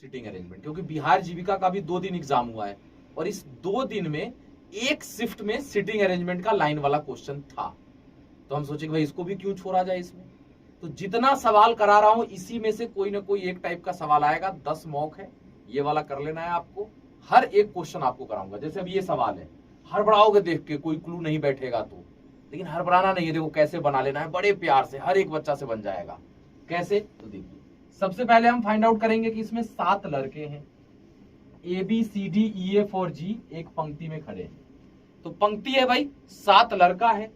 Sitting arrangement, क्योंकि बिहार जीविका का भी 2 दिन एग्जाम हुआ है और इस 2 दिन में एक शिफ्ट में सिटिंग अरेंजमेंट का लाइन वाला क्वेश्चन था। तो हम सोचे कि भाई इसको भी क्यों छोड़ा जाए इसमें। तो जितना सवाल करा रहा हूं इसी में से कोई ना कोई एक टाइप का सवाल आएगा। 10 मॉक है, ये वाला कर लेना है आपको। हर एक क्वेश्चन आपको कराऊंगा। जैसे अब ये सवाल है, हड़बड़ाओगे देख के, कोई क्लू नहीं बैठेगा तो, लेकिन हड़बड़ाना नहीं है। देखो कैसे बना लेना है, बड़े प्यार से, हर एक बच्चा से बन जाएगा। कैसे, तो देखिए सबसे पहले हम फाइंड आउट करेंगे कि इसमें 7 लड़के हैं। A B C D E F और जी एक पंक्ति में खड़े हैं। तो पंक्ति है भाई, 7 लड़का है।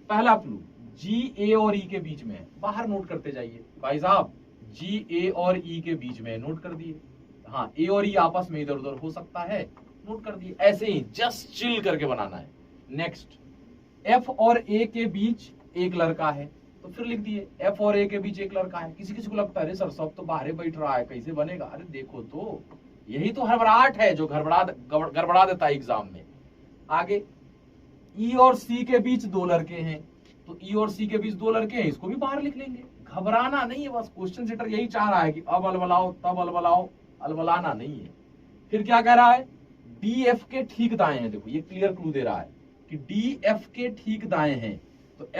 पहला क्लू जी ए और ई के बीच में है। बाहर नोट करते जाइए भाई साहब, जी ए और ई के बीच में नोट कर दिए। हाँ, ए और ई आपस में इधर उधर हो सकता है, नोट कर दिए। ऐसे ही जस्ट चिल करके बनाना है। नेक्स्ट, एफ और ए के बीच एक लड़का है, तो फिर लिख दिए एफ और ए के बीच एक लड़का है। किसी किसी को लगता है अरे सर सब तो बाहर बैठ रहा है, कैसे बनेगा? अरे देखो तो, यही तो हड़बड़ाहट है जो गड़बड़ा देता है एग्जाम में। आगे, ई और सी के बीच 2 लड़के हैं, तो ई और सी के बीच 2 लड़के हैं, इसको भी बाहर लिख लेंगे। घबराना नहीं है, बस क्वेश्चन सेटर यही चाह रहा है कि अब अलबलाओ तब अलबलाओ, अलबलाना नहीं है। फिर क्या कह रहा है, डी एफ के ठीक दाएं हैं। देखो ये क्लियर क्लू दे रहा है कि डी एफ के ठीक दाएं हैं, तो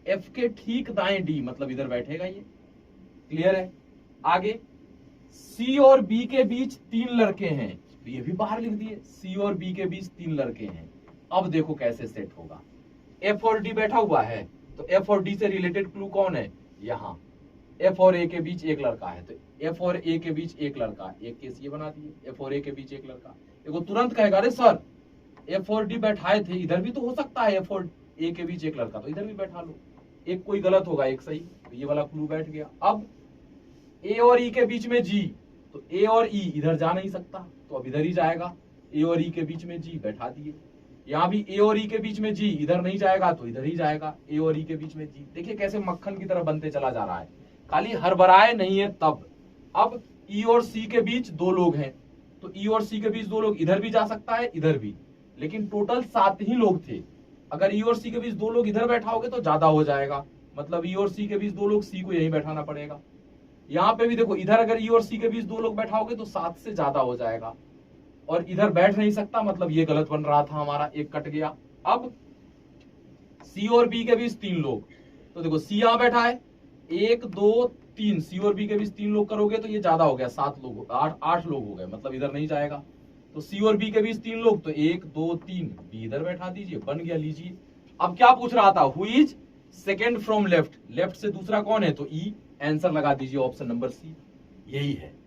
एफ के ठीक दाएं डी, मतलब इधर बैठेगा ये। क्लियर है। आगे, सी और बी के बीच 3 लड़के हैं, तो ये भी बाहर लिख दिए। सी और बी के बीच 3 लड़के हैं। अब देखो कैसे सेट होगा। एफ और डी बैठा हुआ है, तो एफ और डी से रिलेटेड क्लू कौन है? यहाँ एफ और ए के बीच एक लड़का है, तो एफ और ए के बीच एक लड़का, एक केस ये बना दिए, एफ और ए के बीच एक लड़का। देखो तुरंत कहेगा अरे सर एफ और डी बैठाए थे, इधर भी तो हो सकता है एफ और ए के बीच एक लड़का, तो इधर भी बैठा लो। एक कोई गलत होगा, एक सही, तो ये वाला क्लू बैठ गया। अब ए और ई के बीच में जी, तो ए और ई इधर जा नहीं सकता, तो अब इधर ही जाएगा। ए और ई के बीच में जी बैठा दिए। यहाँ भी ए और ई के बीच में जी, इधर नहीं जाएगा तो इधर ही जाएगा। ए और ई के बीच में जी, देखिए कैसे मक्खन की तरह बनते चला जा रहा है, खाली हरबराए नहीं है तब। अब ई और सी के बीच 2 लोग हैं, तो ई और सी के बीच 2 लोग, इधर भी जा सकता है इधर भी, लेकिन टोटल 7 ही लोग थे। अगर ई और सी के बीच 2 लोग इधर बैठाओगे तो ज्यादा हो जाएगा, मतलब ई और सी के बीच 2 लोग, सी को यहीं बैठाना पड़ेगा। यहाँ पे भी देखो, इधर अगर ई और सी के बीच 2 लोग बैठाओगे तो 7 से ज्यादा हो जाएगा, और इधर बैठ नहीं सकता, मतलब ये गलत बन रहा था हमारा, एक कट गया। अब सी और बी के बीच 3 लोग, तो देखो सी यहां बैठा है, 1 2 3, सी और बी के बीच 3 लोग करोगे तो ये ज्यादा हो गया, 7 लोग, 8 लोग हो गए, मतलब इधर नहीं जाएगा। तो सी और बी के बीच 3 लोग, तो 1 2 3, बी इधर बैठा दीजिए, बन गया। लीजिए, अब क्या पूछ रहा था, who is second from left, left से दूसरा कौन है, तो ई, आंसर लगा दीजिए ऑप्शन नंबर सी, यही है।